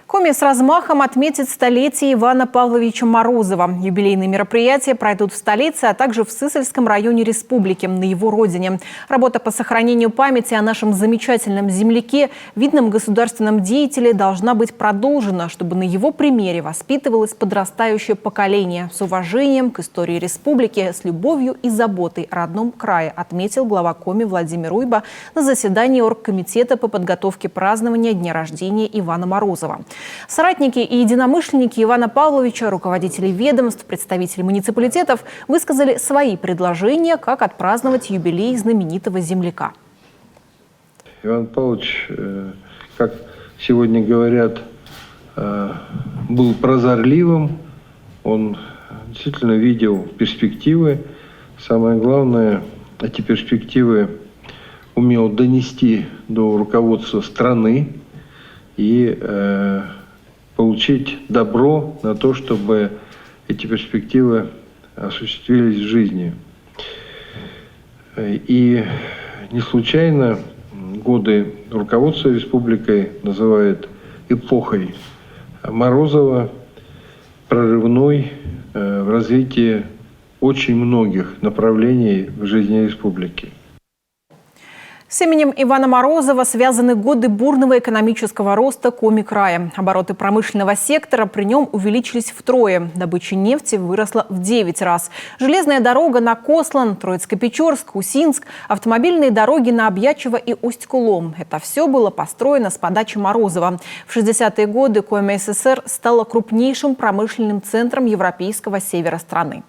Коми с размахом отметит столетие Ивана Павловича Морозова. Юбилейные мероприятия пройдут в столице, а также в Сысольском районе республики, на его родине. Работа по сохранению памяти о нашем замечательном земляке, видном государственном деятеле, должна быть продолжена, чтобы на его примере воспитывалось подрастающее поколение с уважением к истории республики, с любовью и заботой о родном крае, отметил глава Коми Владимир Уйба на заседании оргкомитета по подготовке празднования дня рождения Ивана Морозова. Соратники и единомышленники Ивана Павловича, руководители ведомств, представители муниципалитетов высказали свои предложения, как отпраздновать юбилей знаменитого земляка. Иван Павлович, как сегодня говорят, был прозорливым, он действительно видел перспективы. Самое главное, эти перспективы умел донести до руководства страны и получить добро на то, чтобы эти перспективы осуществились в жизни. И не случайно годы руководства республикой называют эпохой Морозова, прорывной в развитии очень многих направлений в жизни республики. С именем Ивана Морозова связаны годы бурного экономического роста Коми края. Обороты промышленного сектора при нем увеличились втрое. Добыча нефти выросла в 9 раз. Железная дорога на Кослан, Троицко-Печорск, Усинск, автомобильные дороги на Обьячево и Усть-Кулом. Это все было построено с подачи Морозова. В 60-е годы Коми СССР стала крупнейшим промышленным центром европейского севера страны.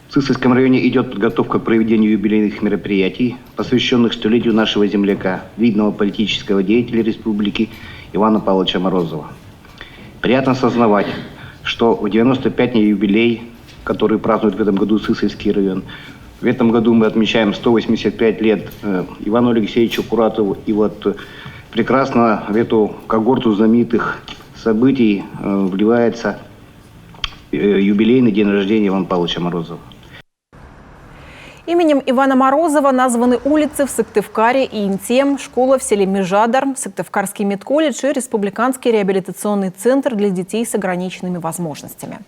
В Сысольском районе идет подготовка к проведению юбилейных мероприятий, посвященных столетию нашего земляка, видного политического деятеля республики Ивана Павловича Морозова. Приятно осознавать, что в 95-й юбилей, который празднует в этом году Сысольский район, в этом году мы отмечаем 185 лет Ивану Алексеевичу Куратову. И вот прекрасно в эту когорту знаменитых событий вливается юбилейный день рождения Ивана Павловича Морозова. Именем Ивана Морозова названы улицы в Сыктывкаре и Инте, школа в селе Межадар, Сыктывкарский медколледж и Республиканский реабилитационный центр для детей с ограниченными возможностями.